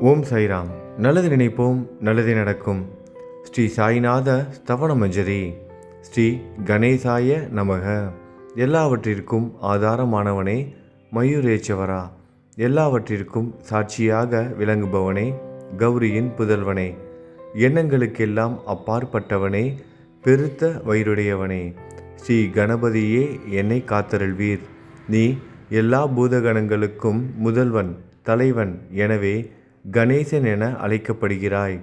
ஓம் சாய்ராம். நல்லது நினைப்போம், நல்லதே நடக்கும். ஸ்ரீ சாய்நாத ஸ்தவன மஞ்சரி. ஸ்ரீ கணேசாய நமக. எல்லாவற்றிற்கும் ஆதாரமானவனே, மயூரேச்சவரா, எல்லாவற்றிற்கும் சாட்சியாக விளங்குபவனே, கௌரியின் புதல்வனே, எண்ணங்களுக்கெல்லாம் அப்பாற்பட்டவனே, பெருத்த வயிறுடையவனே, ஸ்ரீ கணபதியே என்னை காத்தருள்வீர். நீ எல்லா பூதகணங்களுக்கும் முதல்வன், தலைவன். எனவே கணேசன் என அழைக்கப்படுகிறாய்.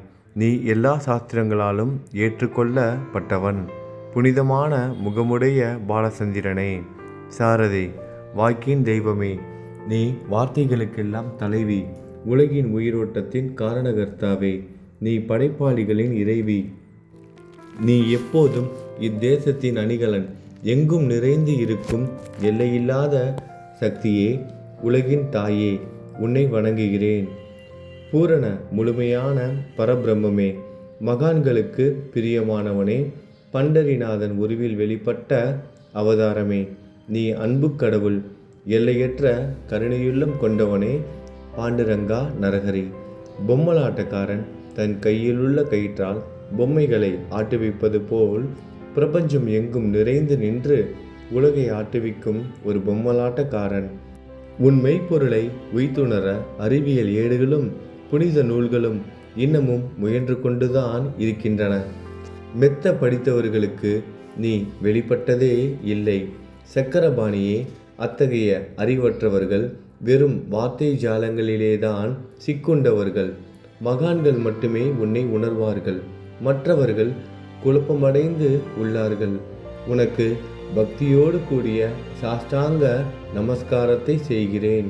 நீ எல்லா சாஸ்திரங்களாலும் ஏற்றுக்கொள்ளப்பட்டவன். புனிதமான முகமுடைய பாலசந்திரனே, சாரதே, வாக்கின் தெய்வமே, நீ வார்த்தைகளுக்கெல்லாம் தலைவி, உலகின் உயிரோட்டத்தின் காரணகர்த்தாவே, நீ படைப்பாளிகளின் இறைவி, நீ எப்போதும் இத்தேசத்தின் அணிகலன், எங்கும் நிறைந்து இருக்கும் எல்லையில்லாத சக்தியே, உலகின் தாயே, உன்னை வணங்குகிறேன். பூரண முழுமையான பரபிரம்மே, மகான்களுக்கு பிரியமானவனே, பண்டரிநாதன் உருவில் வெளிப்பட்ட அவதாரமே, நீ அன்பு கடவுள், எல்லையற்ற கருணையுள்ளம் கொண்டவனே, பாண்டுரங்கா நரஹரி. பொம்மலாட்டக்காரன் தன் கையிலுள்ள கயிற்றால் பொம்மைகளை ஆட்டுவிப்பது போல் பிரபஞ்சம் எங்கும் நிறைந்து நின்று உலகை ஆட்டுவிக்கும் ஒரு பொம்மலாட்டக்காரன். உன் மெய்ப்பொருளை உய்த்துணர அறிவியல் ஏடுகளும் புனித நூல்களும் இன்னமும் முயன்று கொண்டுதான் இருக்கின்றன. மெத்த படித்தவர்களுக்கு நீ வெளிப்பட்டதே இல்லை. சக்கரபாணியே, அத்தகைய அறிவற்றவர்கள் வெறும் வார்த்தை ஜாலங்களிலேதான் சிக்குண்டவர்கள். மகான்கள் மட்டுமே உன்னை உணர்வார்கள். மற்றவர்கள் குழப்பமடைந்து உள்ளார்கள். உனக்கு பக்தியோடு கூடிய சாஷ்டாங்க நமஸ்காரத்தை செய்கிறேன்.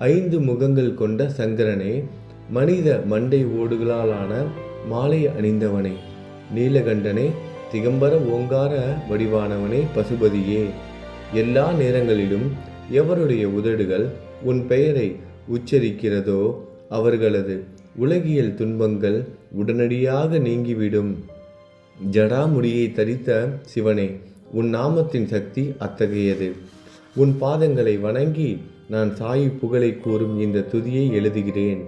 5 முகங்கள் கொண்ட சங்கரனே, மனித மண்டை ஓடுகளாலான மாலை அணிந்தவனே, நீலகண்டனே, திகம்பர ஓங்கார வடிவானவனே, பசுபதியே, எல்லா நேரங்களிலும் எவருடைய உதடுகள் உன் பெயரை உச்சரிக்கிறதோ அவர்களது உலகியல் துன்பங்கள் உடனடியாக நீங்கிவிடும். ஜடாமுடியை தரித்த சிவனே, உன் நாமத்தின் சக்தி அத்தகையது. உன் பாதங்களை வணங்கி நான் சாயி புகழை கூறும் இந்த துதியை எழுதுகிறேன்.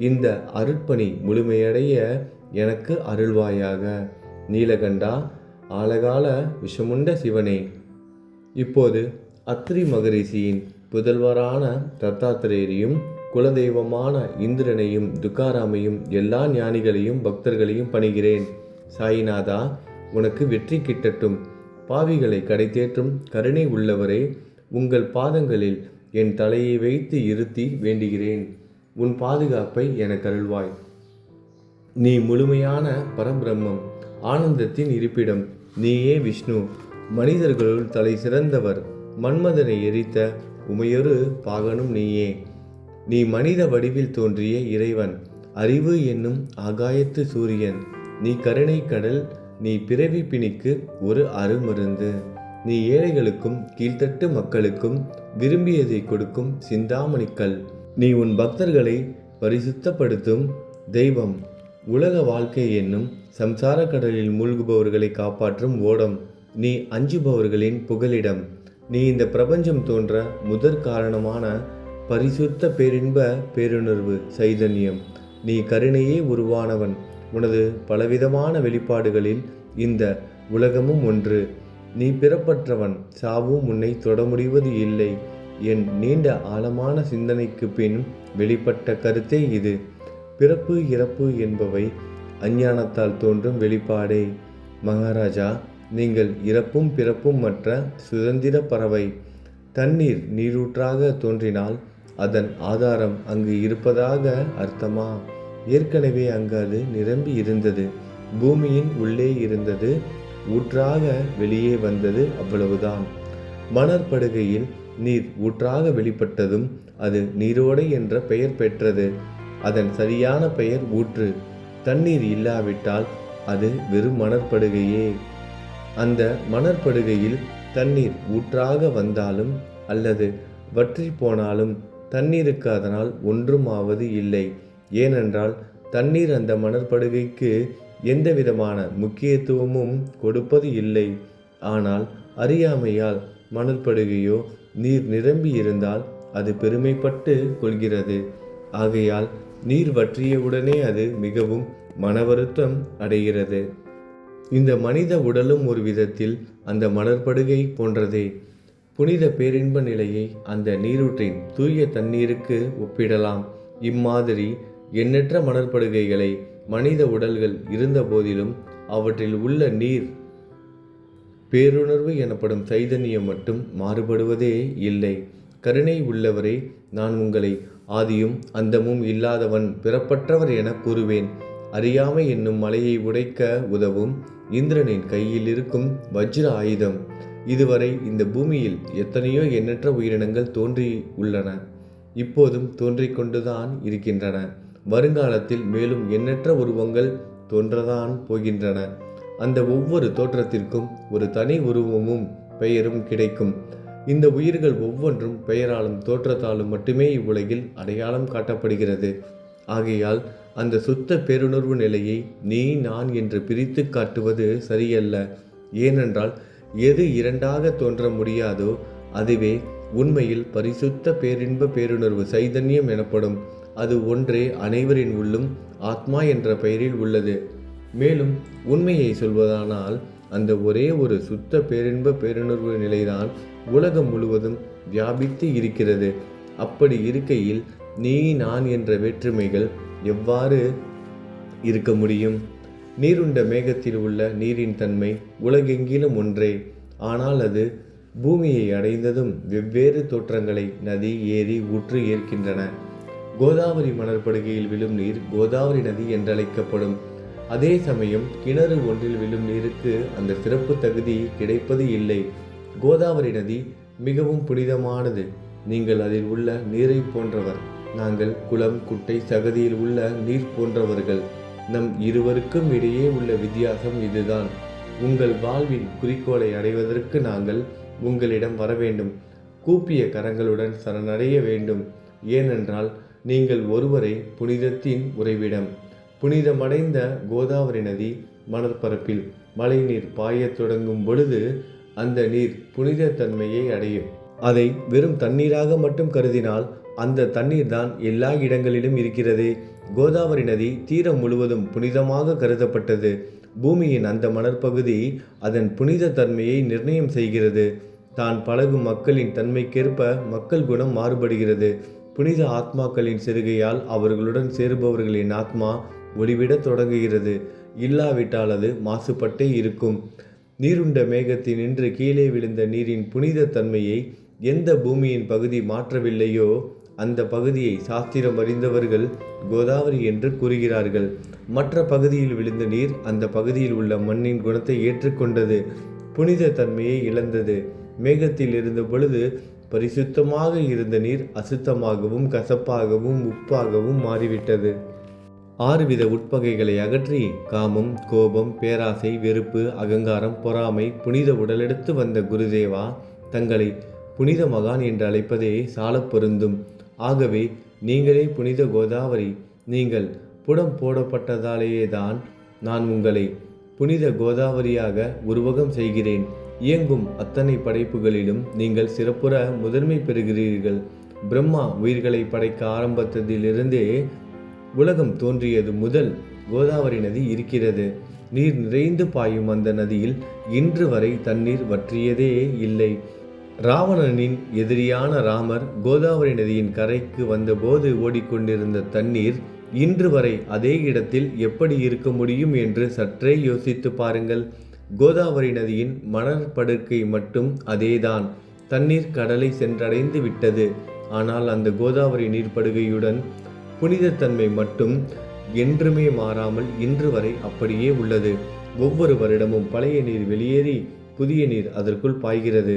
இந்த அருட்பணி முழுமையடைய எனக்கு அருள்வாயாக. நீலகண்டா, ஆலகால விஷமுண்ட சிவனே. இப்போது அத்ரி மகரிஷியின் புதல்வரான தத்தாத்திரேயரையும் குலதெய்வமான இந்திரனையும் துக்காராமையும் எல்லா ஞானிகளையும் பக்தர்களையும் பணிகிறேன். சாயிநாதா, உனக்கு வெற்றி கிட்டட்டும். பாவிகளை கடைத்தேற்றும் கருணை உள்ளவரே, உங்கள் பாதங்களில் என் தலையை வைத்து இருத்தி வேண்டுகிறேன். உன் பாதுகாப்பை எனக்கு அருள்வாய். நீ முழுமையான பரபிரம்மம், ஆனந்தத்தின் இருப்பிடம். நீயே விஷ்ணு, மனிதர்களுள் தலை சிறந்தவர். மன்மதனை எரித்த உமையொரு பாகனும் நீயே. நீ மனித வடிவில் தோன்றிய இறைவன், அறிவு என்னும் ஆகாயத்து சூரியன். நீ கருணை கடல், நீ பிறவி பிணிக்கு ஒரு அருமருந்து. நீ ஏழைகளுக்கும் கீழ்த்தட்டு மக்களுக்கும் விரும்பியதை கொடுக்கும் சிந்தாமணிக்கல். நீ உன் பக்தர்களை பரிசுத்தப்படுத்தும் தெய்வம். உலக வாழ்க்கை என்னும் சம்சார கடலில் மூழ்குபவர்களை காப்பாற்றும் ஓடம். நீ அஞ்சுபவர்களின் புகலிடம். நீ இந்த பிரபஞ்சம் தோன்ற முதற் காரணமான பரிசுத்த பேரின்ப பேருணர்வு சைதன்யம். நீ கருணையே உருவானவன். உனது பலவிதமான வெளிப்பாடுகளில் இந்த உலகமும் ஒன்று. நீ பிறப்பற்றவன், சாவும் உன்னை தொட முடிவது இல்லை. என் நீண்ட ஆழமான சிந்தனைக்கு பின் வெளிப்பட்ட கருத்தே இது. பிறப்பு இறப்பு என்பவை அஞ்ஞானத்தால் தோன்றும் வெளிப்பாடே. மகாராஜா, நீங்கள் இறப்பும் பிறப்பும் மற்ற சுதந்திர பறவை. தண்ணீர் நீரூற்றாக தோன்றினால் அதன் ஆதாரம் அங்கு இருப்பதாக அர்த்தமா? ஏற்கனவே அங்கு அது நிரம்பி இருந்தது. பூமியின் உள்ளே இருந்தது, ஊற்றாக வெளியே வந்தது, அவ்வளவுதான். மணற்படுகையில் நீர் ஊற்றாக வெளிப்பட்டதும் அது நீரோடை என்ற பெயர் பெற்றது. அதன் சரியான பெயர் ஊற்று. தண்ணீர் இல்லாவிட்டால் அது வெறும் மணற்படுகையே. அந்த மணற்படுகையில் தண்ணீர் ஊற்றாக வந்தாலும் அல்லது வற்றி போனாலும் தண்ணீருக்கு அதனால் ஒன்றும் ஆவது இல்லை. ஏனென்றால் தண்ணீர் அந்த மணற்படுகைக்கு எந்த விதமான முக்கியத்துவமும் கொடுப்பது இல்லை. ஆனால் அறியாமையால் மணற்படுகையோ நீர் நிரம்பி இருந்தால் அது பெருமைப்பட்டு கொள்கிறது. ஆகையால் நீர் வற்றியவுடனே அது மிகவும் மனவருத்தம் அடைகிறது. இந்த மனித உடலும் ஒரு விதத்தில் அந்த மணற்படுகை போன்றதே. புனித பேரின்ப நிலையை அந்த நீரூற்றின் தூய தண்ணீருக்கு ஒப்பிடலாம். இம்மாதிரி எண்ணற்ற மணற்படுகைகளை மனித உடல்கள் இருந்த போதிலும் அவற்றில் உள்ள நீர் பேருணர்வு எனப்படும் சைதன்யம் மட்டும் மாறுபடுவதே இல்லை. கருணை உள்ளவரே, நான் உங்களை ஆதியும் அந்தமும் இல்லாதவன், பிறப்பற்றவர் என கூறுவேன். அறியாமை என்னும் மலையை உடைக்க உதவும் இந்திரனின் கையில் இருக்கும் வஜ்ர ஆயுதம். இதுவரை இந்த பூமியில் எத்தனையோ எண்ணற்ற உயிரினங்கள் தோன்றி உள்ளன, இப்போதும் தோன்றிக் கொண்டுதான் இருக்கின்றன. வருங்காலத்தில் மேலும் எண்ணற்ற உருவங்கள் தோன்றதான் போகின்றன. அந்த ஒவ்வொரு தோற்றத்திற்கும் ஒரு தனி உருவமும் பெயரும் கிடைக்கும். இந்த உயிர்கள் ஒவ்வொன்றும் பெயராலும் தோற்றத்தாலும் மட்டுமே இவ்வுலகில் அடையாளம் காட்டப்படுகிறது. ஆகையால் அந்த சுத்த பேருணர்வு நிலையை நீ நான் என்று பிரித்து காட்டுவது சரியல்ல. ஏனென்றால் எது இரண்டாக தோன்ற முடியாதோ அதுவே உண்மையில் பரிசுத்த பேரின்ப பேருணர்வு சைதன்யம் எனப்படும். அது ஒன்றே அனைவரின் உள்ளும் ஆத்மா என்ற பெயரில் உள்ளது. மேலும் உண்மையை சொல்வதானால் அந்த ஒரே ஒரு சுத்த பேரின்ப பேருணர்வு நிலைதான் உலகம் முழுவதும் வியாபித்து இருக்கிறது. அப்படி இருக்கையில் நீ நான் என்ற வேற்றுமைகள் எவ்வாறு இருக்க முடியும்? நீருண்ட மேகத்தில் உள்ள நீரின் தன்மை உலகெங்கிலும் ஒன்றே. ஆனால் அது பூமியை அடைந்ததும் வெவ்வேறு தோற்றங்களை நதி, ஏரி, ஊற்று ஏற்கின்றன. கோதாவரி மணற்படுகையில் விழும் நீர் கோதாவரி நதி என்றழைக்கப்படும். அதே சமயம் கிணறு ஒன்றில் விழும் நீருக்கு அந்த சிறப்பு தகுதி கிடைப்பது இல்லை. கோதாவரி நதி மிகவும் புனிதமானது. நீங்கள் அதில் உள்ள நீரை போன்றவர். நாங்கள் குளம், குட்டை, சகதியில் உள்ள நீர் போன்றவர்கள். நம் இருவருக்கும் இடையே உள்ள வித்தியாசம் இதுதான். உங்கள் வாழ்வின் குறிக்கோளை அடைவதற்கு நாங்கள் உங்களிடம் வர வேண்டும். கூப்பிய கரங்களுடன் சரணடைய வேண்டும். ஏனென்றால் நீங்கள் ஒருவரை புனிதத்தின் உறைவிடம். புனிதமடைந்த கோதாவரி நதி மணற்பரப்பில் மழைநீர் பாயத் தொடங்கும் பொழுது அந்த நீர் புனித தன்மையை அடையும். அதை வெறும் தண்ணீராக மட்டும் கருதினால் அந்த தண்ணீர் தான் எல்லா இடங்களிலும் இருக்கிறது. கோதாவரி நதி தீரம் முழுவதும் புனிதமாக கருதப்பட்டது. பூமியின் அந்த மணற்பகுதி அதன் புனித தன்மையை நிர்ணயம் செய்கிறது. தான் பழகும் மக்களின் தன்மைக்கேற்ப மக்கள் குணம் மாறுபடுகிறது. புனித ஆத்மாக்களின் செருகையால் அவர்களுடன் சேருபவர்களின் ஆத்மா ஒளிவிடத் தொடங்குகிறது. இல்லாவிட்டால் அது மாசுபட்டே இருக்கும். நீருண்ட மேகத்தினின்று கீழே விழுந்த நீரின் புனித தன்மையை எந்த பூமியின் பகுதி மாற்றவில்லையோ அந்த பகுதியை சாஸ்திரம் அறிந்தவர்கள் கோதாவரி என்று கூறுகிறார்கள். மற்ற பகுதியில் விழுந்த நீர் அந்த பகுதியில் உள்ள மண்ணின் குணத்தை ஏற்றுக்கொண்டது, புனித தன்மையை இழந்தது. மேகத்தில் இருந்த பொழுது பரிசுத்தமாக இருந்த நீர் அசுத்தமாகவும் கசப்பாகவும் உப்பாகவும் மாறிவிட்டது. 6 வித உட்பகைகளை அகற்றி காமம், கோபம், பேராசை, வெறுப்பு, அகங்காரம், பொறாமை புனித உடலெடுத்து வந்த குருதேவா தங்களை புனித மகான் என்று அழைப்பதே சாலப் பொருந்தும். ஆகவே நீங்களே புனித கோதாவரி. நீங்கள் புடம் போடப்பட்டதாலேயேதான் நான் உங்களை புனித கோதாவரியாக உருவகம் செய்கிறேன். இயங்கும் அத்தனை படைப்புகளிலும் நீங்கள் சிறப்புற முதன்மை பெறுகிறீர்கள். பிரம்மா உயிர்களை படைக்க ஆரம்பித்ததிலிருந்தே உலகம் தோன்றியது முதல் கோதாவரி நதி இருக்கிறது. நீர் நிறைந்து பாயும் அந்த நதியில் இன்று வரை தண்ணீர் வற்றியதே இல்லை. ராவணனின் எதிரியான ராமர் கோதாவரி நதியின் கரைக்கு வந்தபோது ஓடிக்கொண்டிருந்த தண்ணீர் இன்று வரை அதே இடத்தில் எப்படி இருக்க முடியும் என்று சற்றே யோசித்து பாருங்கள். கோதாவரி நதியின் மணற்படுக்கை மட்டும் அதேதான். தண்ணீர் கடலை சென்றடைந்து விட்டது. ஆனால் அந்த கோதாவரி நீர்ப்படுகையுடன் புனிதத்தன்மை மட்டும் என்றுமே மாறாமல் இன்று வரை அப்படியே உள்ளது. ஒவ்வொரு வருடமும் பழைய நீர் வெளியேறி புதிய நீர் அதற்குள் பாய்கிறது.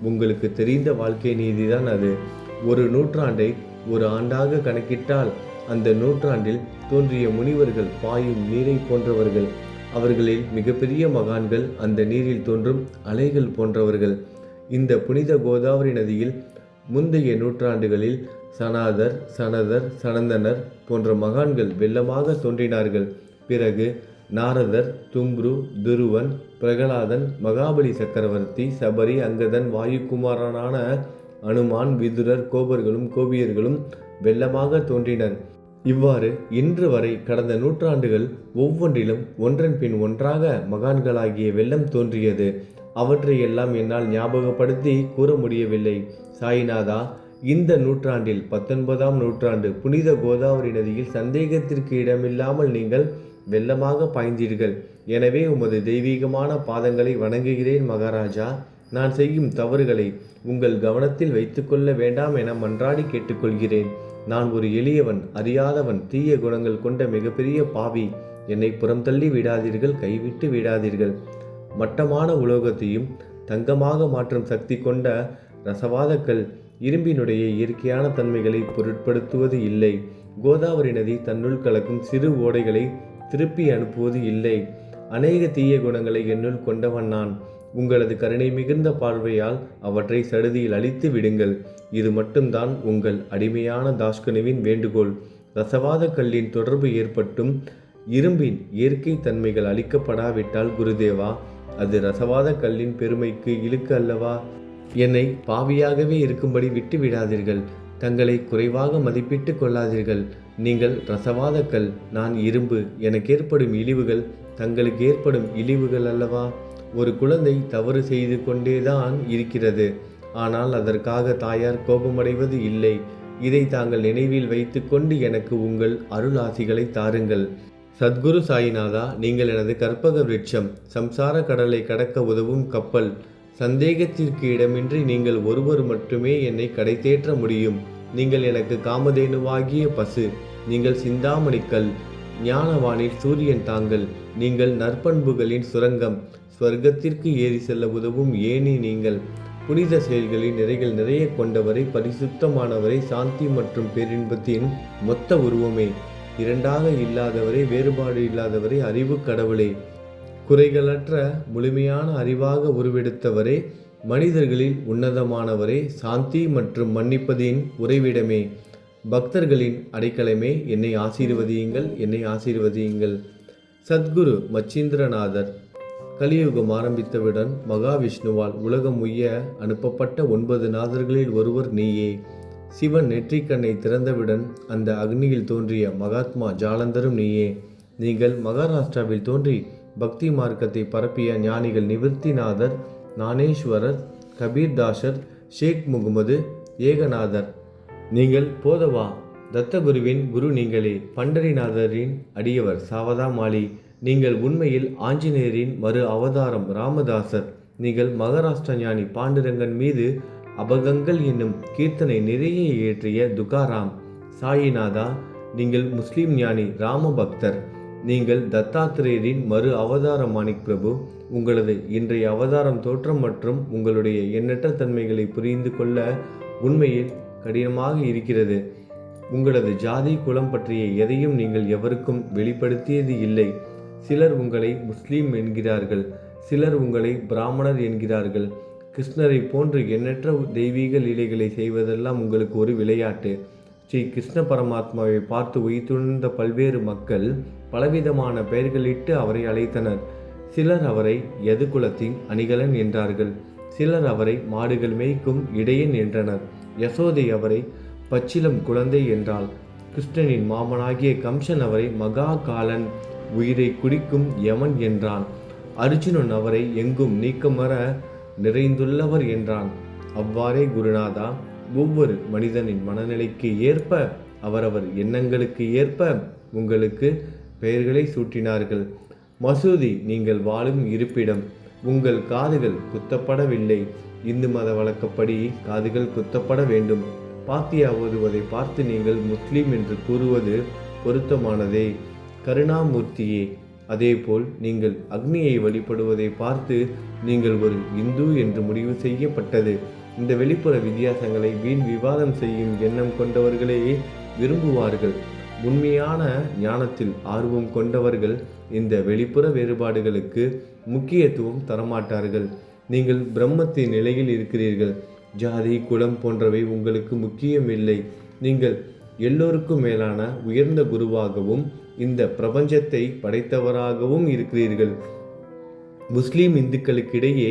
உங்களுக்கு தெரிந்த வாழ்க்கை நீதிதான் அது. ஒரு நூற்றாண்டை ஒரு ஆண்டாக கணக்கிட்டால் அந்த நூற்றாண்டில் தோன்றிய முனிவர்கள் பாயும் நீரை போன்றவர்கள். அவர்களில் மிகப்பெரிய மகான்கள் அந்த நீரில் தோன்றும் அலைகள் போன்றவர்கள். இந்த புனித கோதாவரி நதியில் முந்தைய நூற்றாண்டுகளில் சனாதர், சனதர், சனந்தனர் போன்ற மகான்கள் வெள்ளமாக தோன்றினார்கள். பிறகு நாரதர், தும்ரு, துருவன், பிரகலாதன், மகாபலி சக்கரவர்த்தி, சபரி, அங்கதன், வாயுகுமாரனான அனுமான், விதுரர், கோபர்களும் கோபியர்களும் வெள்ளமாக தோன்றினர். இவ்வாறு இன்று வரை கடந்த நூற்றாண்டுகள் ஒவ்வொன்றிலும் ஒன்றன் பின் ஒன்றாக மகான்களாகிய வெள்ளம் தோன்றியது. அவற்றையெல்லாம் என்னால் ஞாபகப்படுத்தி கூற முடியவில்லை. சாயிநாதா, இந்த நூற்றாண்டில் 19ஆம் நூற்றாண்டு புனித கோதாவரி நதியில் சந்தேகத்திற்கு இடமில்லாமல் நீங்கள் வெள்ளமாக பாய்ந்தீர்கள். எனவே உமது தெய்வீகமான பாதங்களை வணங்குகிறேன் மகாராஜா. நான் செய்யும் தவறுகளை உங்கள் கவனத்தில் வைத்துக்கொள்ள வேண்டாம் என மன்றாடி கேட்டுக்கொள்கிறேன். நான் ஒரு எளியவன், அறியாதவன், தீய குணங்கள் கொண்ட மிகப்பெரிய பாவி. என்னை புறம் தள்ளி விடாதீர்கள், கைவிட்டு விடாதீர்கள். மட்டமான உலோகத்தையும் தங்கமாக மாற்றும் சக்தி கொண்ட ரசவாதக்கல் இரும்பினுடைய இயற்கையான தன்மைகளை பொருட்படுத்துவது இல்லை. கோதாவரி நதி தன்னுள் கலக்கும் சிறு ஓடைகளை திருப்பி அனுப்புவது இல்லை. அநேக தீய குணங்களை என்னுள் கொண்டவன் நான். உங்களது கருணை மிகுந்த பார்வையால் அவற்றை சடுதியில் அழித்து விடுங்கள். இது மட்டும்தான் உங்கள் அடிமையான தாஸ்கனுவின் வேண்டுகோள். ரசவாத கல்லின் தொடர்பு ஏற்பட்டும் இரும்பின் இயற்கை தன்மைகள் அளிக்கப்படாவிட்டால் குருதேவா, அது ரசவாத கல்லின் பெருமைக்கு இழுக்கு அல்லவா? என்னை பாவியாகவே இருக்கும்படி விட்டு விடாதீர்கள். தங்களை குறைவாக மதிப்பிட்டு கொள்ளாதீர்கள். நீங்கள் ரசவாத கல், நான் இரும்பு. எனக்கு ஏற்படும் இழிவுகள் தங்களுக்கு ஏற்படும் இழிவுகள் அல்லவா? ஒரு குழந்தை தவறு செய்து கொண்டேதான் இருக்கிறது. ஆனால் அதற்காக தாயார் கோபமடைவது இல்லை. இதை தாங்கள் நினைவில் வைத்து கொண்டு எனக்கு உங்கள் அருள் ஆசிகளை தாருங்கள். சத்குரு சாயிநாதா, நீங்கள் எனது கற்பக விருட்சம், சம்சார கடலை கடக்க உதவும் கப்பல். சந்தேகத்திற்கு இடமின்றி நீங்கள் ஒருவர் மட்டுமே என்னை கடை தேற்ற முடியும். நீங்கள் எனக்கு காமதேனுவாகிய பசு. நீங்கள் சிந்தாமணிக்கல், ஞானவானில் சூரியன் தாங்கள். நீங்கள் நற்பண்புகளின் சுரங்கம், ஸ்வர்க்கத்திற்கு ஏறி செல்ல உதவும் ஏணி நீங்கள். புனித செயல்களின் நிறைகள் நிறைய கொண்டவரை, பரிசுத்தமானவரை, சாந்தி மற்றும் பேரின்பத்தின் மொத்த உருவமே, இரண்டாக இல்லாதவரே, வேறுபாடு இல்லாதவரே, அறிவு கடவுளே, குறைகளற்ற முழுமையான அறிவாக உருவெடுத்தவரே, மனிதர்களில் உன்னதமானவரே, சாந்தி மற்றும் மன்னிப்பதின் உறைவிடமே, பக்தர்களின் அடைக்கலமே, என்னை ஆசீர்வதியுங்கள், என்னை ஆசீர்வதியுங்கள். சத்குரு மச்சீந்திரநாதர். கலியுகம் ஆரம்பித்தவுடன் மகாவிஷ்ணுவால் உலகம் உய்ய அனுப்பப்பட்ட 9 நாதர்களில் ஒருவர் நீயே. சிவன் நெற்றிக்கண்ணை திறந்தவுடன் அந்த அக்னியில் தோன்றிய மகாத்மா ஜாலந்தரும் நீயே. நீங்கள் மகாராஷ்டிராவில் தோன்றி பக்தி மார்க்கத்தை பரப்பிய ஞானிகள் நிவர்த்திநாதர், ஞானேஸ்வரர், கபீர்தாசர், ஷேக் முகமது, ஏகநாதர். நீங்கள் போதவா தத்தகுருவின் குரு நீங்களே. பண்டரிநாதரின் அடியவர் சாவதா மாலி. நீங்கள் உண்மையில் ஆஞ்சநேயரின் மறு அவதாரம் ராமதாசர். நீங்கள் மகாராஷ்டிர ஞானி பாண்டுரங்கன் மீது அபகங்கள் என்னும் கீர்த்தனை நிறைய இயற்றிய துகாராம். சாயிநாதா, நீங்கள் முஸ்லிம் ஞானி ராம பக்தர். நீங்கள் தத்தாத்திரேயரின் மறு அவதாரம் மாணிக் பிரபு. உங்களது இன்றைய அவதாரம் தோற்றம் மற்றும் உங்களுடைய எண்ணற்ற தன்மைகளை புரிந்து கொள்ள உண்மையில் கடினமாக இருக்கிறது. உங்களது ஜாதி குலம் பற்றிய எதையும் நீங்கள் எவருக்கும் வெளிப்படுத்தியது இல்லை. சிலர் உங்களை முஸ்லீம் என்கிறார்கள், சிலர் உங்களை பிராமணர் என்கிறார்கள். கிருஷ்ணரை போன்று எண்ணற்ற தெய்வீக லீலைகளை செய்வதெல்லாம் உங்களுக்கு ஒரு விளையாட்டு. ஸ்ரீ கிருஷ்ண பரமாத்மாவை பார்த்து உயிர்த்துணர்ந்த பல்வேறு மக்கள் பலவிதமான பெயர்களிட்டு அவரை அழைத்தனர். சிலர் அவரை யதுகுலத்தின் அணிகலன் என்றார்கள். சிலர் அவரை மாடுகள் மேய்க்கும் இடையன் என்றனர். யசோதை அவரை பச்சிலம் குழந்தை என்றாள். கிருஷ்ணனின் மாமனாகிய கம்சன் அவரை மகா காலன், உயிரை குடிக்கும் யமன் என்றான். அர்ஜுனன் அவரை எங்கும் நீக்கமர நிறைந்துள்ளவர் என்றான். அவ்வாறே குருநாதா, ஒவ்வொரு மனிதனின் மனநிலைக்கு ஏற்ப, அவரவர் எண்ணங்களுக்கு ஏற்ப உங்களுக்கு பெயர்களை சூட்டினார்கள். மசூதி நீங்கள் வாழும் இருப்பிடம். உங்கள் காதுகள் குத்தப்படவில்லை. இந்து மத வழக்கப்படி காதுகள் குத்தப்பட வேண்டும். பாத்தியா ஓதுவதை பார்த்து நீங்கள் முஸ்லீம் என்று கூறுவது பொருத்தமானதே. கருணாமூர்த்தியே, அதேபோல் நீங்கள் அக்னியை வழிபடுவதை பார்த்து நீங்கள் ஒரு இந்து என்று முடிவு செய்யப்பட்டது. இந்த வெளிப்புற வித்தியாசங்களை வீண் விவாதம் செய்யும் எண்ணம் கொண்டவர்களே விரும்புவார்கள். உண்மையான ஞானத்தில் ஆர்வம் கொண்டவர்கள் இந்த வெளிப்புற வேறுபாடுகளுக்கு முக்கியத்துவம் தரமாட்டார்கள். நீங்கள் பிரம்மத்தின் நிலையில் இருக்கிறீர்கள். ஜாதி குலம் போன்றவை உங்களுக்கு முக்கியமில்லை. நீங்கள் எல்லோருக்கும் மேலான உயர்ந்த குருவாகவும் இந்த பிரபஞ்சத்தை படைத்தவராகவும் இருக்கிறீர்கள். முஸ்லீம் இந்துக்களுக்கிடையே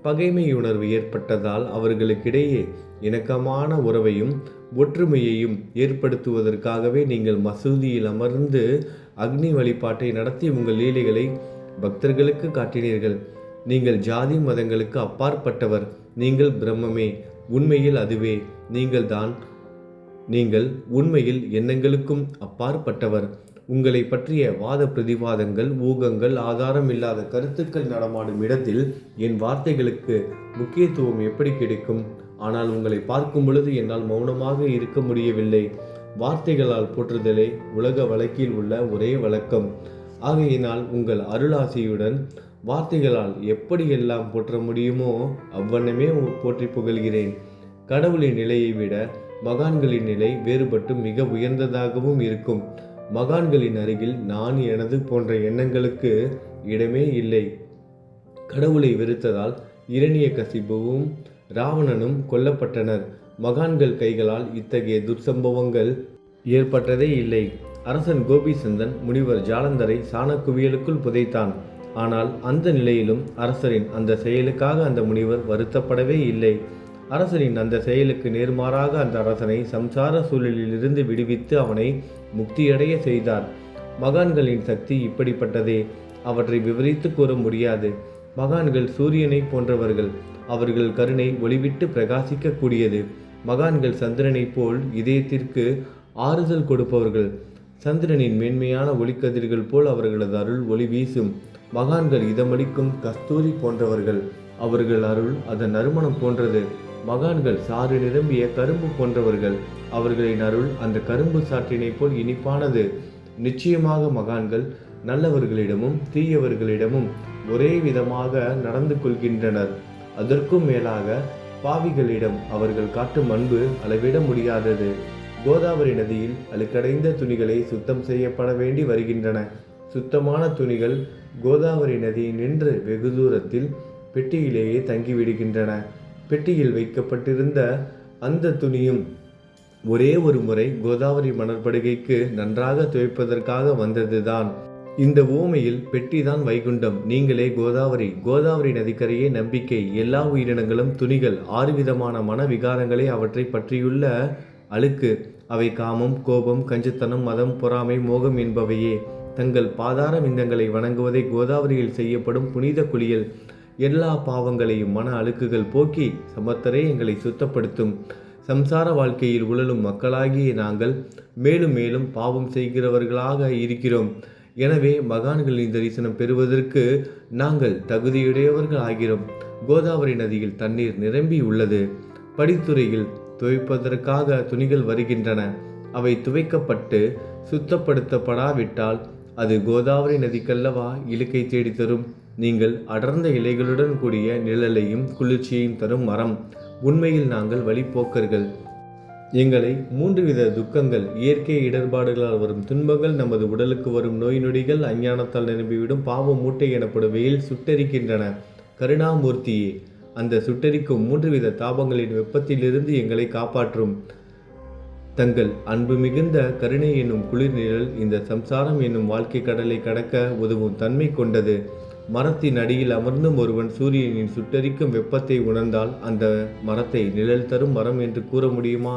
பகைமை உணர்வு ஏற்பட்டதால் அவர்களுக்கிடையே இணக்கமான உறவையும் ஒற்றுமையையும் ஏற்படுத்துவதற்காகவே நீங்கள் மசூதியில் அமர்ந்து அக்னி வழிபாட்டை நடத்தி உங்கள் லீலைகளை பக்தர்களுக்கு காட்டினீர்கள். நீங்கள் ஜாதி மதங்களுக்கு அப்பாற்பட்டவர். நீங்கள் பிரம்மமே. உண்மையில் அதுவே நீங்கள் உண்மையில் எண்ணங்களுக்கும் அப்பாற்பட்டவர். உங்களை பற்றிய வாத பிரதிவாதங்கள், ஊகங்கள், ஆதாரம் இல்லாத கருத்துக்கள் நடமாடும் இடத்தில் என் வார்த்தைகளுக்கு முக்கியத்துவம் எப்படி கிடைக்கும்? ஆனால் உங்களை பார்க்கும் பொழுது என்னால் மௌனமாக இருக்க முடியவில்லை. வார்த்தைகளால் போற்றுதலே உலக வழக்கில் உள்ள ஒரே வழக்கம். ஆகையினால் உங்கள் அருளாசியுடன் வார்த்தைகளால் எப்படியெல்லாம் போற்ற முடியுமோ அவ்வண்ணமே போற்றி புகழ்கிறேன். கடவுளின் நிலையை விட மகான்களின் நிலை வேறுபட்டு மிக உயர்ந்ததாகவும் இருக்கும். மகான்களின் அருகில் நான், எனது போன்ற எண்ணங்களுக்கு இடமே இல்லை. கடவுளை வெறுத்ததால் இரணியகசிபுவும் ராவணனும் கொல்லப்பட்டனர். மகான்கள் கைகளால் இத்தகைய துர்சம்பவங்கள் ஏற்பட்டதே இல்லை. அரசன் கோபிசந்தன் முனிவர் ஜாலந்தரை சாணக்குவியலுக்குள் புதைத்தான். ஆனால் அந்த நிலையிலும் அரசரின் அந்த செயலுக்காக அந்த முனிவர் வருத்தப்படவே இல்லை. அரசனின் அந்த செயலுக்கு நேர்மாறாக அந்த அரசனை சம்சார சூழலிலிருந்து விடுவித்து அவனை முக்தியடைய செய்தார். மகான்களின் சக்தி இப்படிப்பட்டதே. அவற்றை விவரித்து கூற முடியாது. மகான்கள் சூரியனை போன்றவர்கள். அவர்கள் கருணை ஒளிவிட்டு பிரகாசிக்கக்கூடியது. மகான்கள் சந்திரனை போல் இதயத்திற்கு ஆறுதல் கொடுப்பவர்கள். சந்திரனின் மேன்மையான ஒளிக்கதிர்கள் போல் அவர்களது அருள் ஒளி வீசும். மகான்கள் இதமளிக்கும் கஸ்தூரி போன்றவர்கள். அவர்கள் அருள் அதன் நறுமணம் போன்றது. மகான்கள் சாறு நிரம்பிய கரும்பு போன்றவர்கள். அவர்களின் அருள் அந்த கரும்பு சாற்றினை போல் இனிப்பானது. நிச்சயமாக மகான்கள் நல்லவர்களிடமும் தீயவர்களிடமும் ஒரே விதமாக நடந்து கொள்கின்றனர். அதற்கும் மேலாக பாவிகளிடம் அவர்கள் காட்டும் அன்பு அளவிட முடியாதது. கோதாவரி நதியில் அழுக்கடைந்த துணிகளை சுத்தம் செய்யப்பட வேண்டி வருகின்றன. சுத்தமான துணிகள் கோதாவரி நதியில் நின்று வெகு தூரத்தில் பெட்டியிலேயே தங்கிவிடுகின்றன. பெட்டியில் வைக்கப்பட்டிருந்த அந்த துணியும் ஒரே ஒரு முறை கோதாவரி மணற்படுகைக்கு நன்றாக துவைப்பதற்காக வந்ததுதான். இந்த ஊமையில் பெட்டிதான் வைகுண்டம், நீங்களே கோதாவரி. கோதாவரி நதிக்கரையே நம்பிக்கை. எல்லா உயிரினங்களும் துணிகள். 6 விதமான மன விகாரங்களே அவற்றை பற்றியுள்ள அழுக்கு. அவை காமம், கோபம், கஞ்சத்தனம், மதம், பொறாமை, மோகம் என்பவையே. தங்கள் பாதார விந்தங்களை வணங்குவதை கோதாவரியில் செய்யப்படும் புனித குளியல் எல்லா பாவங்களையும் மன அழுக்குகள் போக்கி சமத்தரே எங்களை சுத்தப்படுத்தும். சம்சார வாழ்க்கையில் உழலும் மக்களாகிய நாங்கள் மேலும் மேலும் பாவம் செய்கிறவர்களாக இருக்கிறோம். எனவே மகான்களின் தரிசனம் பெறுவதற்கு நாங்கள் தகுதியுடையவர்கள் ஆகிறோம். கோதாவரி நதியில் தண்ணீர் நிரம்பி உள்ளது. படித்துறையில் துவைப்பதற்காக துணிகள் வருகின்றன. அவை துவைக்கப்பட்டு சுத்தப்படுத்தப்படாவிட்டால் அது கோதாவரி நதிக்கல்லவா இழுக்கை தேடி தரும். நீங்கள் அடர்ந்த இலைகளுடன் கூடிய நிழலையும் குளிர்ச்சியையும் தரும் மரம். உண்மையில் நாங்கள் வழிப்போக்கர்கள். எங்களை 3 வித துக்கங்கள், இயற்கை இடர்பாடுகளால் வரும் துன்பங்கள், நமது உடலுக்கு வரும் நோய் நொடிகள், அஞ்ஞானத்தால் நிரம்பிவிடும் பாவ மூட்டை எனப்படும் வெயில் சுட்டரிக்கின்றன. கருணாமூர்த்தியே, அந்த சுட்டரிக்கும் 3 வித தாபங்களின் வெப்பத்திலிருந்து எங்களை காப்பாற்றும். தங்கள் அன்பு மிகுந்த கருணை என்னும் குளிர் நிழல் இந்த சம்சாரம் என்னும் வாழ்க்கை கடலை கடக்க உதவும் தன்மை கொண்டது. மரத்தின் அடியில் அமர்ந்தும் ஒருவன் சூரியனின் சுட்டரிக்கும் வெப்பத்தை உணர்ந்தால் அந்த மரத்தை நிழல் தரும் மரம் என்று கூற முடியுமா?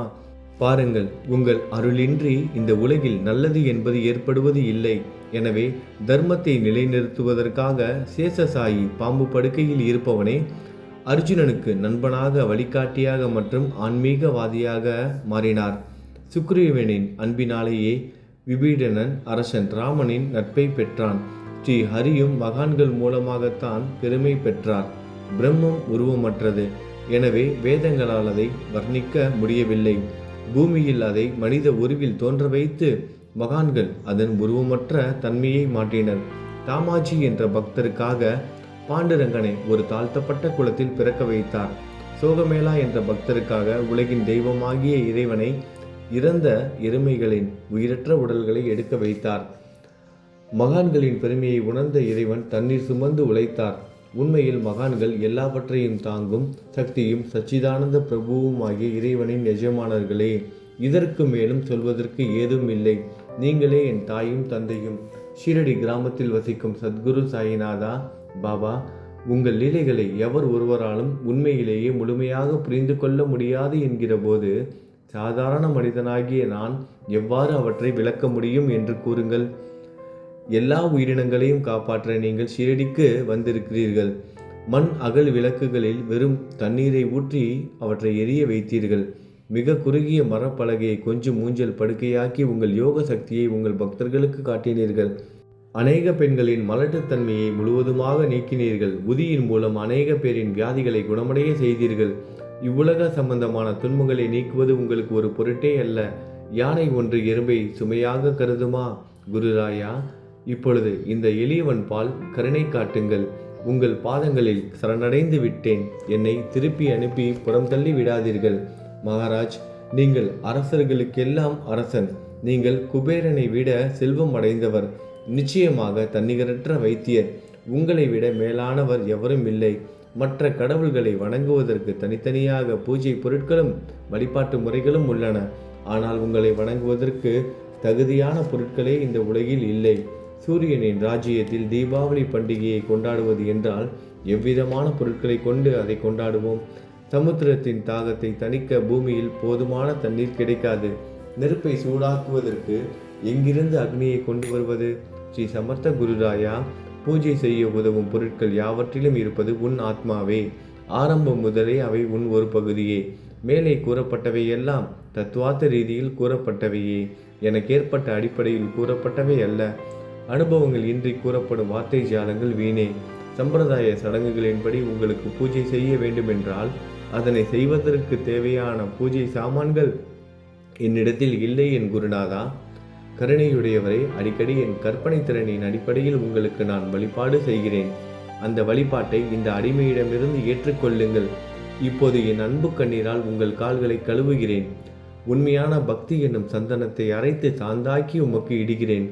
பாருங்கள், உங்கள் அருளின்றி இந்த உலகில் நல்லது என்பது ஏற்படுவது இல்லை. எனவே தர்மத்தை நிலைநிறுத்துவதற்காக சேஷசாயி பாம்பு படுக்கையில் இருப்பவனே அர்ஜுனனுக்கு நண்பனாக, வழிகாட்டியாக மற்றும் ஆன்மீகவாதியாக மாறினார். சுக்ரீவனின் அன்பினாலேயே விபீடனன் அரசன் ராமனின் நட்பை பெற்றான். ஸ்ரீ ஹரியும் மகான்கள் மூலமாகத்தான் பெருமை பெற்றார். பிரம்மம் உருவமற்றது. எனவே வேதங்களால் அதை வர்ணிக்க முடியவில்லை. பூமியில் அதை மனித உருவில் தோன்ற வைத்து மகான்கள் அதன் உருவமற்ற தன்மையை மாற்றினர். தாமாஜி என்ற பக்தருக்காக பாண்டுரங்கனை ஒரு தாழ்த்தப்பட்ட குலத்தில் பிறக்க வைத்தார். சோகமேளா என்ற பக்தருக்காக உலகின் தெய்வமாகிய இறைவனை இறந்த எருமைகளின் உயிரற்ற உடல்களை எடுக்க வைத்தார். மகான்களின் பெருமையை உணர்ந்த இறைவன் தண்ணீர் சுமந்து உழைத்தார். உண்மையில் மகான்கள் எல்லாவற்றையும் தாங்கும் சக்தியும் சச்சிதானந்த பிரபுவும் ஆகிய இறைவனின் எஜமானர்களே. இதற்கு மேலும் சொல்வதற்கு ஏதும் இல்லை. நீங்களே என் தாயும் தந்தையும். ஷீரடி கிராமத்தில் வசிக்கும் சத்குரு சாயிநாதா பாபா, உங்கள் லீலைகளை எவர் ஒருவராலும் உண்மையிலேயே முழுமையாக புரிந்து கொள்ள முடியாது என்கிற போது சாதாரண மனிதனாகிய நான் எவ்வாறு அவற்றை விளக்க முடியும் என்று கூறுங்கள். எல்லா உயிரினங்களையும் காப்பாற்ற நீங்கள் ஷீரடிக்கு வந்திருக்கிறீர்கள். மண் அகல் விளக்குகளில் வெறும் தண்ணீரை ஊற்றி அவற்றை எரிய வைத்தீர்கள். மிக குறுகிய மரப்பலகையை கொஞ்சம் ஊஞ்சல் படுக்கையாக்கி உங்கள் யோக சக்தியை உங்கள் பக்தர்களுக்கு காட்டினீர்கள். அநேக பெண்களின் மலட்டுத்தன்மையை முழுவதுமாக நீக்கினீர்கள். உதியின் மூலம் அநேக பேரின் வியாதிகளை குணமடைய செய்தீர்கள். இவ்வுலக சம்பந்தமான துன்பங்களை நீக்குவது உங்களுக்கு ஒரு பொருட்டே அல்ல. யானை ஒன்று எறும்பை சுமையாக கருதுமா? குருராயா, இப்பொழுது இந்த எளியவன் பால் கருணை காட்டுங்கள். உங்கள் பாதங்களில் சரணடைந்து விட்டேன். என்னை திருப்பி அனுப்பி புறம் தள்ளி விடாதீர்கள். மகாராஜ், நீங்கள் அரசர்களுக்கெல்லாம் அரசன். நீங்கள் குபேரனை விட செல்வம் அடைந்தவர். நிச்சயமாக தன்னிகரற்ற வைத்தியர். உங்களை விட மேலானவர் எவரும் இல்லை. மற்ற கடவுள்களை வணங்குவதற்கு தனித்தனியாக பூஜை பொருட்களும் வழிபாட்டு முறைகளும் உள்ளன. ஆனால் உங்களை வணங்குவதற்கு தகுதியான பொருட்களே இந்த உலகில் இல்லை. சூரியனின் ராஜ்யத்தில் தீபாவளி பண்டிகையை கொண்டாடுவது என்றால் எவ்விதமான பொருட்களை கொண்டு அதை கொண்டாடுவோம்? சமுத்திரத்தின் தாகத்தை தணிக்க பூமியில் போதுமான தண்ணீர் கிடைக்காது. நெருப்பை சூடாக்குவதற்கு எங்கிருந்து அக்னியை கொண்டு வருவது? ஸ்ரீ சமர்த்த குருராயா, பூஜை செய்ய உதவும் பொருட்கள் யாவற்றிலும் இருப்பது உன் ஆத்மாவே. ஆரம்பம் முதலே அவை உன் ஒரு பகுதியே. மேலே கூறப்பட்டவை எல்லாம் தத்துவார்த்த ரீதியில் கூறப்பட்டவையே. எனக்கு ஏற்பட்ட அடிப்படையில் கூறப்பட்டவை அல்ல. அனுபவங்கள் இன்றி கூறப்படும் வார்த்தை ஜாலங்கள் வீணே. சம்பிரதாய சடங்குகளின்படி உங்களுக்கு பூஜை செய்ய வேண்டுமென்றால் அதனை செய்வதற்கு தேவையான பூஜை சாமான்கள் என்னிடத்தில் இல்லை என் குருநாதா. கருணையுடையவரை, அடிக்கடி என் கற்பனை திறனின் அடிப்படையில் உங்களுக்கு நான் வழிபாடு செய்கிறேன். அந்த வழிபாட்டை இந்த அடிமையிடமிருந்து ஏற்றுக்கொள்ளுங்கள். இப்போது என் அன்பு கண்ணீரால் உங்கள் கால்களை கழுவுகிறேன். உண்மையான பக்தி என்னும் சந்தனத்தை அரைத்து சாந்தாக்கி உமக்கு இடுகிறேன்.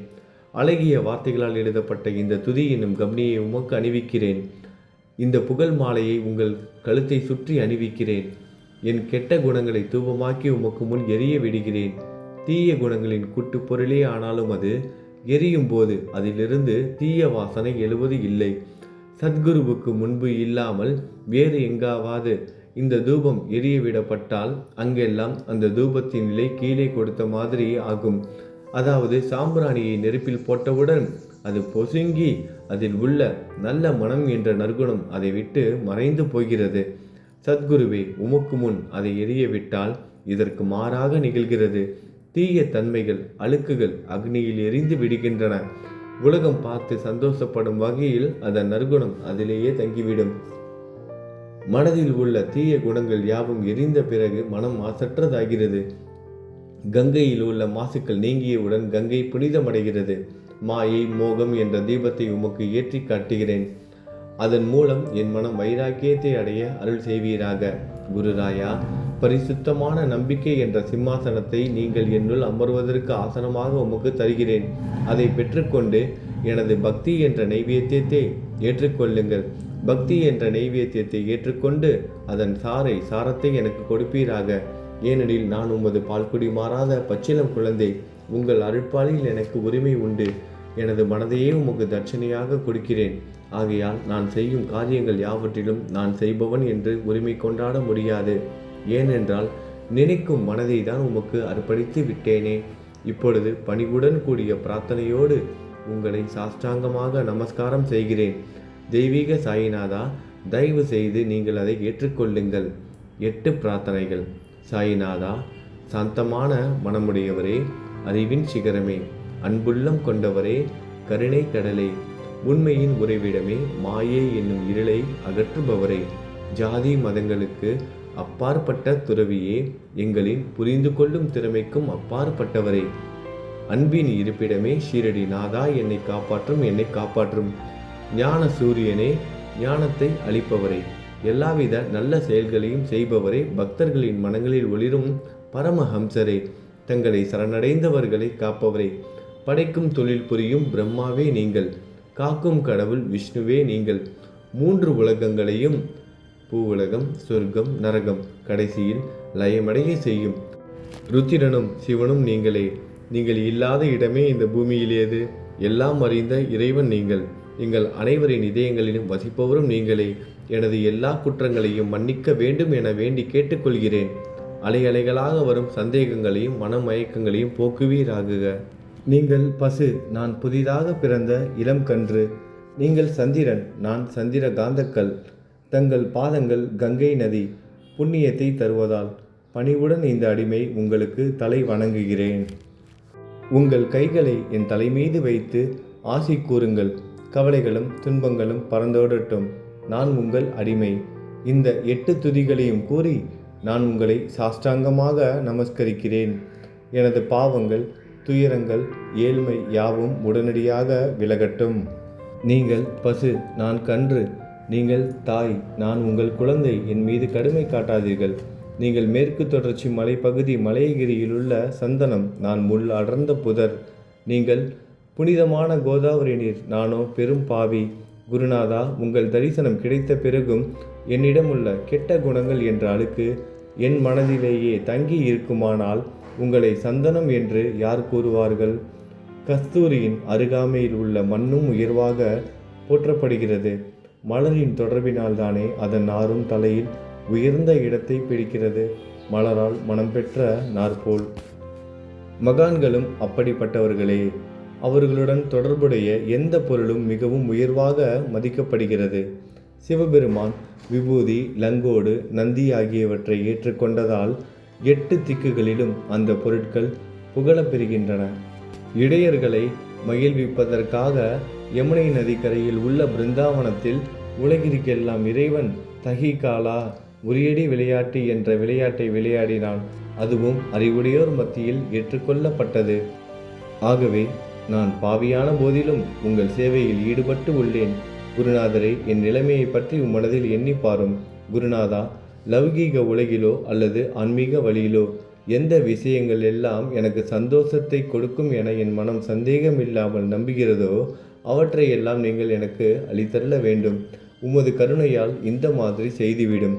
அழகிய வார்த்தைகளால் எழுதப்பட்ட இந்த துதி என்னும் கம்னியை உமக்கு அணிவிக்கிறேன். இந்த புகழ் மாலையை உங்கள் கழுத்தை சுற்றி அணிவிக்கிறேன். என் கெட்ட குணங்களை தூபமாக்கி உமக்கு முன் எரிய விடுகிறேன். தீய குணங்களின் கூட்டுப்பொருளே ஆனாலும் அது எரியும் போது அதிலிருந்து தீய வாசனை எழுவது இல்லை. சத்குருவுக்கு முன்பு இல்லாமல் வேறு எங்காவது இந்த தூபம் எரிய விடப்பட்டால் அங்கெல்லாம் அந்த தூபத்தின் நிலை கீழே கொடுத்த மாதிரி ஆகும். அதாவது சாம்பிராணியை நெருப்பில் போட்டவுடன் அது பொசுங்கி அதில் உள்ள நல்ல மனம் என்ற நற்குணம் அதை விட்டு மறைந்து போகிறது. சத்குருவே, உமக்கு முன் அதை எரிய விட்டால் இதற்கு மாறாக நிகழ்கிறது. தீய தன்மைகள், அழுக்குகள் அக்னியில் எரிந்து விடுகின்றன. உலகம் பார்த்து சந்தோஷப்படும் வகையில் அதன் நற்குணம் அதிலேயே தங்கிவிடும். மனதில் உள்ள தீய குணங்கள் யாவும் எரிந்த பிறகு மனம் மாசற்றதாகிறது. கங்கையில் உள்ள மாசுக்கள் நீங்கியவுடன் கங்கை புனிதமடைகிறது. மாயை, மோகம் என்ற தீபத்தை உமக்கு ஏற்றி காட்டுகிறேன். அதன் மூலம் என் மனம் வைராக்கியத்தை அடைய அருள் செய்வீராக. குருராயா, பரிசுத்தமான நம்பிக்கை என்ற சிம்மாசனத்தை நீங்கள் என்னுள் அமர்வதற்கு ஆசனமாக உமக்கு தருகிறேன். அதை பெற்றுக்கொண்டு எனது பக்தி என்ற நைவேத்தியத்தை ஏற்றுக்கொள்ளுங்கள். பக்தி என்ற நைவேத்தியத்தை ஏற்றுக்கொண்டு அதன் சாரத்தை எனக்கு கொடுப்பீராக. ஏனெனில் நான் உமது பால்குடி மாறாத பச்சிலம் குழந்தை. உங்கள் அருட்பாலில் எனக்கு உரிமை உண்டு. எனது மனதையே உமக்கு தட்சணையாக கொடுக்கிறேன். ஆகையால் நான் செய்யும் காரியங்கள் யாவற்றிலும் நான் செய்பவன் என்று உரிமை கொண்டாட முடியாது. ஏனென்றால் நினைக்கும் மனதை தான் உமக்கு அர்ப்பணித்து விட்டேனே. இப்பொழுது பணிவுடன் கூடிய பிரார்த்தனையோடு உங்களை சாஷ்டாங்கமாக நமஸ்காரம் செய்கிறேன். தெய்வீக சாயிநாதா, தயவு செய்து நீங்கள் அதை ஏற்றுக்கொள்ளுங்கள். 8 பிரார்த்தனைகள். சாயிநாதா, சாந்தமான மனமுடையவரே, அறிவின் சிகரமே, அன்புள்ளம் கொண்டவரே, கருணை கடலே, உண்மையின் உறைவிடமே, மாயை என்னும் இருளை அகற்றுபவரே, ஜாதி மதங்களுக்கு அப்பாற்பட்ட துறவியே, எங்களின் புரிந்து கொள்ளும் திறமைக்கும் அப்பாற்பட்டவரே, அன்பின் இருப்பிடமே, ஷீரடி நாதா, என்னை காப்பாற்றும் ஞான சூரியனே, ஞானத்தை அளிப்பவரே, எல்லாவித நல்ல செயல்களையும் செய்பவரே, பக்தர்களின் மனங்களில் ஒளிரும் பரமஹம்சரே, தங்களை சரணடைந்தவர்களை காப்பவரே, படைக்கும் தொழில் புரியும் பிரம்மாவே நீங்கள், காக்கும் கடவுள் விஷ்ணுவே நீங்கள், 3 உலகங்களையும், பூவுலகம், சொர்க்கம், நரகம், கடைசியில் லயமடைய செய்யும் ருத்திரனும் சிவனும் நீங்களே. நீங்கள் இல்லாத இடமே இந்த பூமியில் ஏது? எல்லாம் அறிந்த இறைவன் நீங்கள். எங்கள் அனைவரின் இதயங்களிலும் வசிப்பவரும் நீங்களே. எனது எல்லா குற்றங்களையும் மன்னிக்க வேண்டும் என வேண்டி கேட்டுக்கொள்கிறேன். அலைகளாக வரும் சந்தேகங்களையும் மனமயக்கங்களையும் போக்குவீராகுக. நீங்கள் பசு, நான் புதிதாக பிறந்த இளம் கன்று. நீங்கள் சந்திரன், நான் சந்திர காந்தக்கல். தங்கள் பாதங்கள் கங்கை நதி, புண்ணியத்தை தருவதால் பணிவுடன் இந்த அடிமை உங்களுக்கு தலை வணங்குகிறேன். உங்கள் கைகளை என் தலைமீது வைத்து ஆசி கூறுங்கள். கவலைகளும் துன்பங்களும் பறந்தோடட்டும். நான் உங்கள் அடிமை. இந்த 8 துதிகளையும் கூறி நான் உங்களை சாஷ்டாங்கமாக நமஸ்கரிக்கிறேன். எனது பாவங்கள், துயரங்கள், ஏழ்மை யாவும் உடனடியாக விலகட்டும். நீங்கள் பசு, நான் கன்று. நீங்கள் தாய், நான் உங்கள் குழந்தை. என் மீது கடுமை காட்டாதீர்கள். நீங்கள் மேற்கு தொடர்ச்சி மலைப்பகுதி மலையகிரியிலுள்ள சந்தனம், நான் முள் அடர்ந்த புதர். நீங்கள் புனிதமான கோதாவரி நீர், நானோ பெரும் பாவி. குருநாதா, உங்கள் தரிசனம் கிடைத்த பிறகும் என்னிடமுள்ள கெட்ட குணங்கள் என்ற அழுக்கு என் மனதிலேயே தங்கி இருக்குமானால் உங்களை சந்தனம் என்று யார் கூறுவார்கள்? கஸ்தூரியின் அருகாமையில் உள்ள மண்ணும் உயர்வாக போற்றப்படுகிறது. மலரின் தொடர்பினால்தானே அதன் நாரும் தலையில் உயர்ந்த இடத்தை பிடிக்கிறது. மலரால் மனம் பெற்ற நாற்போல். மகான்களும் அப்படிப்பட்டவர்களே. அவர்களுடன் தொடர்புடைய எந்த பொருளும் மிகவும் உயர்வாக மதிக்கப்படுகிறது. சிவபெருமான் விபூதி, லங்கோடு, நந்தி ஆகியவற்றை ஏற்றுக்கொண்டதால் 8 திக்குகளிலும் அந்த பொருட்கள் புகழப்பெறுகின்றன. இடையர்களை மகிழ்விப்பதற்காக யமுனை நதிக்கரையில் உள்ள பிருந்தாவனத்தில் உலகிற்கெல்லாம் இறைவன் தகிகாலா உரியடி விளையாட்டு என்ற விளையாட்டை விளையாடினான். அதுவும் அறிவுடையோர் மத்தியில் ஏற்றுக்கொள்ளப்பட்டது. ஆகவே நான் பாவியான போதிலும் உங்கள் சேவையில் ஈடுபட்டு உள்ளேன். குருநாதரை, என் நிலைமையை பற்றி மனதில் எண்ணி பாரும். குருநாதா, லௌகீக உலகிலோ அல்லது ஆன்மீக வழியிலோ எந்த விஷயங்கள் எல்லாம் எனக்கு சந்தோஷத்தை கொடுக்கும் என என் மனம் சந்தேகமில்லாமல் நம்புகிறதோ அவற்றையெல்லாம் நீங்கள் எனக்கு அளித்தள்ள வேண்டும். உமது கருணையால் இந்த மாதிரி செய்துவிடும்.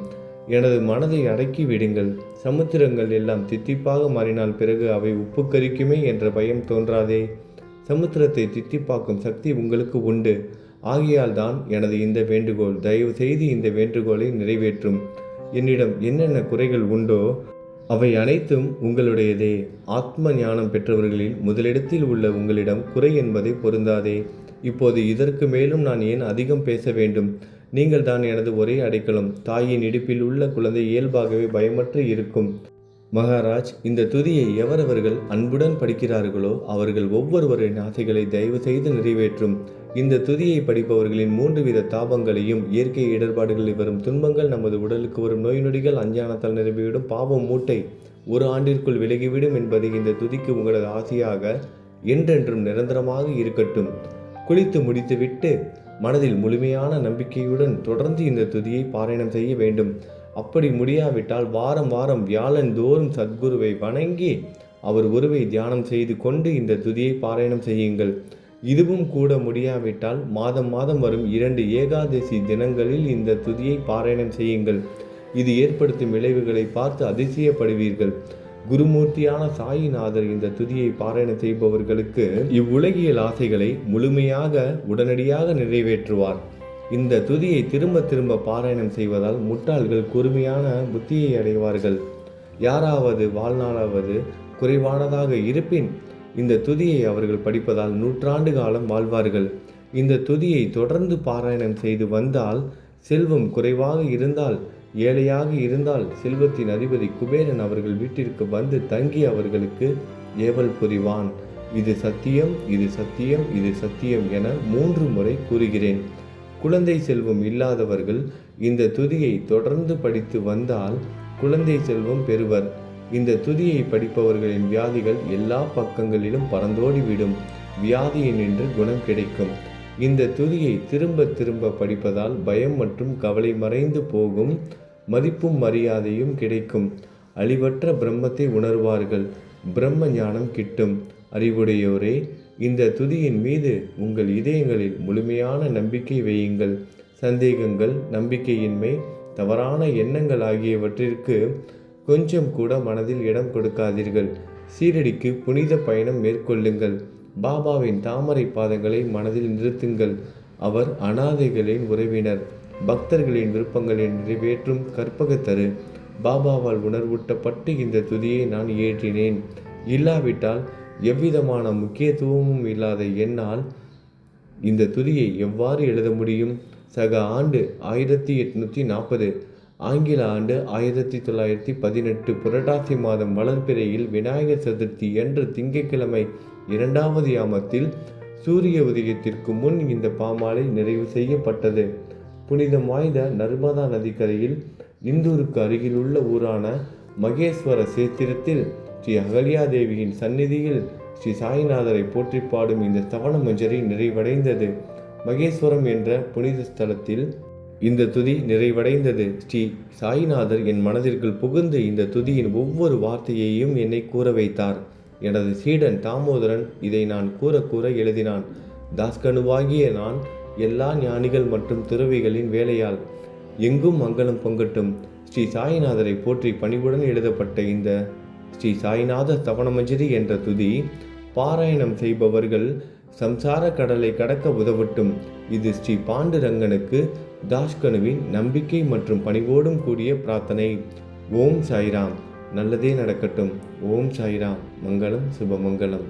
எனது மனதை அடக்கி விடுங்கள். சமுத்திரங்கள் எல்லாம் தித்திப்பாக மாறினால் பிறகு அவை உப்பு கரிக்குமே என்ற பயம் தோன்றாதே. சமுத்திரத்தை தித்திப்பாக்கும் சக்தி உங்களுக்கு உண்டு. ஆகையால் தான் எனது இந்த வேண்டுகோள். தயவு செய்து இந்த வேண்டுகோளை நிறைவேற்றும். என்னிடம் என்னென்ன குறைகள் உண்டோ அவை அனைத்தும் உங்களுடையதே. ஆத்ம ஞானம் பெற்றவர்களில் முதலிடத்தில் உள்ள உங்களிடம் குறை என்பதை பொருந்தாதே. இப்போது இதற்கு மேலும் நான் ஏன் அதிகம் பேச வேண்டும்? நீங்கள் தான் எனது ஒரே அடைக்கலம். தாயின் இடுப்பில் உள்ள குழந்தை இயல்பாகவே பயமற்று இருக்கும். மகாராஜ், இந்த துதியை எவரவர்கள் அன்புடன் படிக்கிறார்களோ அவர்கள் ஒவ்வொருவரின் ஆசைகளை தயவு செய்து நிறைவேற்றும். இந்த துதியை படிப்பவர்களின் 3 வித தாபங்களையும், இயற்கை இடர்பாடுகளில் வரும் துன்பங்கள், நமது உடலுக்கு வரும் நோய் நொடிகள், அஞ்ஞானத்தால் நிரம்பிவிடும் பாவம் மூட்டை 1 ஆண்டிற்குள் விலகிவிடும் என்பதை இந்த துதிக்கு உங்களது ஆசையாக என்றென்றும் நிரந்தரமாக இருக்கட்டும். குளித்து முடித்துவிட்டு மனதில் முழுமையான நம்பிக்கையுடன் தொடர்ந்து இந்த துதியை பாராயணம் செய்ய வேண்டும். அப்படி முடியாவிட்டால் வாரம் வாரம் வியாழந்தோறும் சத்குருவை வணங்கி அவர் உருவை தியானம் செய்து கொண்டு இந்த துதியை பாராயணம் செய்யுங்கள். இதுவும் கூட முடியாவிட்டால் மாதம் மாதம் வரும் 2 ஏகாதசி தினங்களில் இந்த துதியை பாராயணம் செய்யுங்கள். இது ஏற்படுத்தும் விளைவுகளை பார்த்து அதிசயப்படுவீர்கள். குருமூர்த்தியான சாயிநாதர் இந்த துதியை பாராயணம் செய்பவர்களுக்கு இவ்வுலகியல் ஆசைகளை முழுமையாக உடனடியாக நிறைவேற்றுவார். இந்த துதியை திரும்ப திரும்ப பாராயணம் செய்வதால் முட்டாள்கள் கூர்மையான புத்தியை அடைவார்கள். யாராவது வாழ்நாளாவது குறைவானதாக இருப்பின் இந்த துதியை அவர்கள் படிப்பதால் 100 ஆண்டு காலம் வாழ்வார்கள். இந்த துதியை தொடர்ந்து பாராயணம் செய்து வந்தால், செல்வம் குறைவாக இருந்தால், ஏழையாக இருந்தால், செல்வத்தின் அதிபதி குபேரன் அவர்கள் வீட்டிற்கு வந்து தங்கி அவர்களுக்கு ஏவல் புரிவான். இது சத்தியம், இது சத்தியம், இது சத்தியம் என 3 முறை கூறுகிறேன். குழந்தை செல்வம் இல்லாதவர்கள் இந்த துதியை தொடர்ந்து படித்து வந்தால் குழந்தை செல்வம் பெறுவர். இந்த துதியை படிப்பவர்களின் வியாதிகள் எல்லா பக்கங்களிலும் பறந்தோடிவிடும். வியாதியினின்று குணம் கிடைக்கும். இந்த துதியை திரும்ப திரும்ப படிப்பதால் பயம் மற்றும் கவலை மறைந்து போகும். மதிப்பும் மரியாதையும் கிடைக்கும். அழிவற்ற பிரம்மத்தை உணர்வார்கள். பிரம்ம ஞானம் கிட்டும். அறிவுடையோரே, இந்த துதியின் மீது உங்கள் இதயங்களில் முழுமையான நம்பிக்கை வையுங்கள். சந்தேகங்கள், நம்பிக்கையின்மை, தவறான எண்ணங்கள் ஆகியவற்றிற்கு கொஞ்சம் கூட மனதில் இடம் கொடுக்காதீர்கள். சீரடிக்கு புனித பயணம் மேற்கொள்ளுங்கள். பாபாவின் தாமரை பாதங்களை மனதில் நிறுத்துங்கள். அவர் அனாதைகளின் உறவினர், பக்தர்களின் விருப்பங்களை நிறைவேற்றும் கற்பகத்தரு. பாபாவால் உணர்வூட்டப்பட்டு இந்த துதியை நான் இயற்றினேன். இல்லாவிட்டால் எவ்விதமான முக்கியத்துவமும் இல்லாத என்னால் இந்த துதியை எவ்வாறு எழுத முடியும்? சக ஆண்டு 1840, ஆங்கில ஆண்டு 1918 புரட்டாசி மாதம் வளர்பிறையில் விநாயகர் சதுர்த்தி என்று திங்கட்கிழமை 2வது யாமத்தில் சூரிய உதயத்திற்கு முன் இந்த பாமாலை நிறைவு செய்யப்பட்டது. புனிதம் வாய்ந்த நர்மதா நதிக்கரையில் இந்தூருக்கு அருகிலுள்ள ஊரான மகேஸ்வர சேத்திரத்தில் ஸ்ரீ அகல்யாதேவியின் சந்நிதியில் ஸ்ரீ சாய்நாதரை போற்றி பாடும் இந்த ஸ்தவன மஞ்சரி நிறைவடைந்தது. மகேஸ்வரம் என்ற புனித ஸ்தலத்தில் இந்த துதி நிறைவடைந்தது. ஸ்ரீ சாய்நாதர் என் மனதிற்குள் புகுந்து இந்த துதியின் ஒவ்வொரு வார்த்தையையும் என்னை கூற வைத்தார். எனது சீடன் தாமோதரன் இதை நான் கூற எழுதினான். தாஸ்கனுவாகிய நான் எல்லா ஞானிகள் மற்றும் துறவிகளின் வேலையால் எங்கும் மங்களம் பொங்கட்டும். ஸ்ரீ சாய்நாதரை போற்றி பணிவுடன் எழுதப்பட்ட இந்த ஸ்ரீ சாய்நாத ஸ்தவனமஞ்சரி என்ற துதி பாராயணம் செய்பவர்கள் சம்சார கடலை கடக்க உதவட்டும். இது ஸ்ரீ பாண்டுரங்கனுக்கு தாஸ்கனுவின் நம்பிக்கை மற்றும் பணிவோடும் கூடிய பிரார்த்தனை. ஓம் சாய்ராம். நல்லதே நடக்கட்டும். ஓம் சாய்ராம். மங்களம் சுபமங்கலம்.